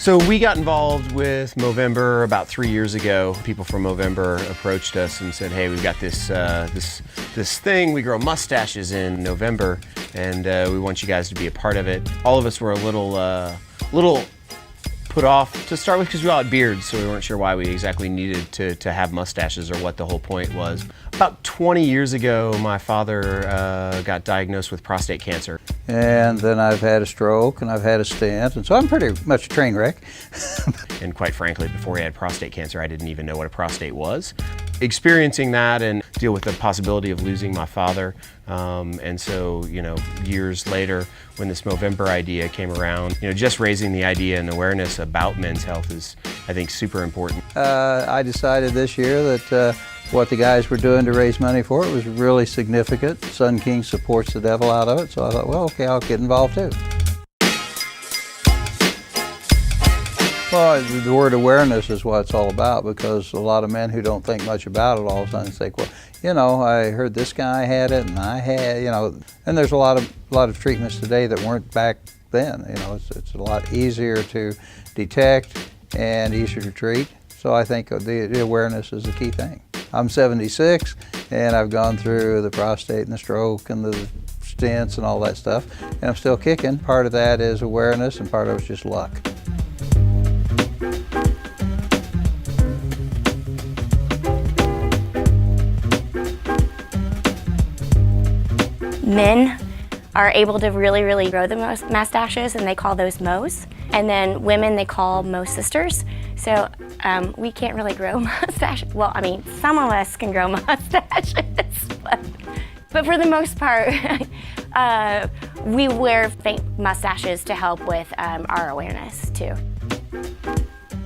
So we got involved with Movember about 3 years ago. People from Movember approached us and said, "Hey, we've got this thing. We grow mustaches in November, and we want you guys to be a part of it." All of us were a little put off to start with because we all had beards, so we weren't sure why we exactly needed to have mustaches or what the whole point was. About 20 years ago, my father got diagnosed with prostate cancer. And then I've had a stroke and I've had a stent, and so I'm pretty much a train wreck. And quite frankly, before he had prostate cancer, I didn't even know what a prostate was. Experiencing that and deal with the possibility of losing my father. And so, years later, when this Movember idea came around, just raising the idea and awareness about men's health is, I think, super important. I decided this year that what the guys were doing to raise money for it was really significant. Sun King supports the devil out of it, so I thought, well, okay, I'll get involved too. Well, the word awareness is what it's all about, because a lot of men who don't think much about it all of a sudden think, well, I heard this guy had it and I had, and there's a lot of treatments today that weren't back then. It's a lot easier to detect and easier to treat. So I think the awareness is the key thing. I'm 76 and I've gone through the prostate and the stroke and the stents and all that stuff, and I'm still kicking. Part of that is awareness and part of it's just luck. Men are able to really grow the mustaches, and they call those mows. And then women, they call mow sisters. So we can't really grow mustaches. Well, I mean, some of us can grow mustaches, but for the most part, we wear fake mustaches to help with our awareness too.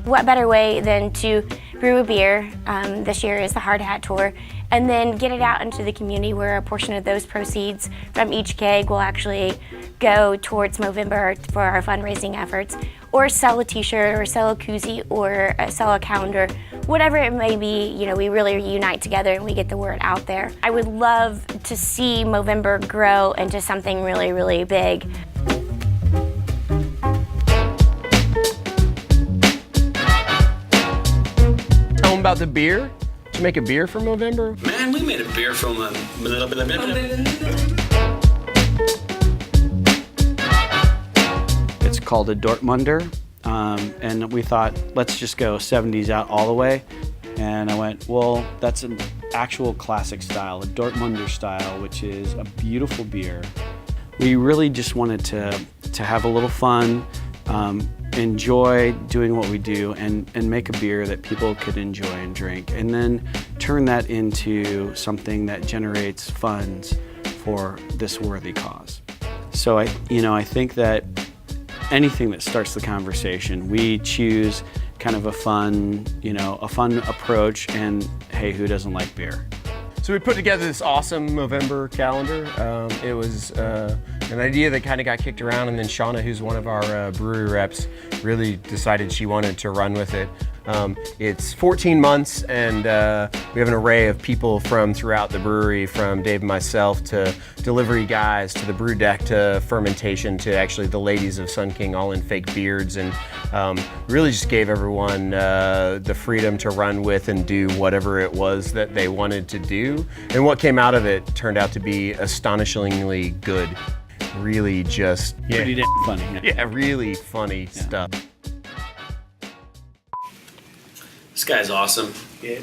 What better way than to brew a beer? This year is the Hard Hat Tour, and then get it out into the community where a portion of those proceeds from each keg will actually go towards Movember for our fundraising efforts, or sell a t-shirt, or sell a koozie, or sell a calendar, whatever it may be. We really unite together and we get the word out there. I would love to see Movember grow into something really big. Tell them about the beer. Did you make a beer for Movember? Man, we made a beer from a little bit of It's called a Dortmunder, and we thought, let's just go 70s out all the way. And I went, well, that's an actual classic style, a Dortmunder style, which is a beautiful beer. We really just wanted to have a little fun, enjoy doing what we do, and make a beer that people could enjoy and drink, and then turn that into something that generates funds for this worthy cause. So I think that anything that starts the conversation, we choose kind of a fun approach, and hey, who doesn't like beer? So we put together this awesome Movember calendar. It was an idea that kind of got kicked around, and then Shauna, who's one of our brewery reps, really decided she wanted to run with it. It's 14 months, and we have an array of people from throughout the brewery, from Dave and myself to delivery guys to the brew deck to fermentation to actually the ladies of Sun King, all in fake beards, and really just gave everyone the freedom to run with and do whatever it was that they wanted to do. And what came out of it turned out to be astonishingly good. Really just pretty damn funny. Yeah, really funny stuff. This guy's awesome. Yeah.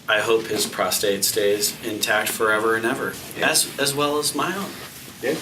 I hope his prostate stays intact forever and ever, as well as my own. Yeah.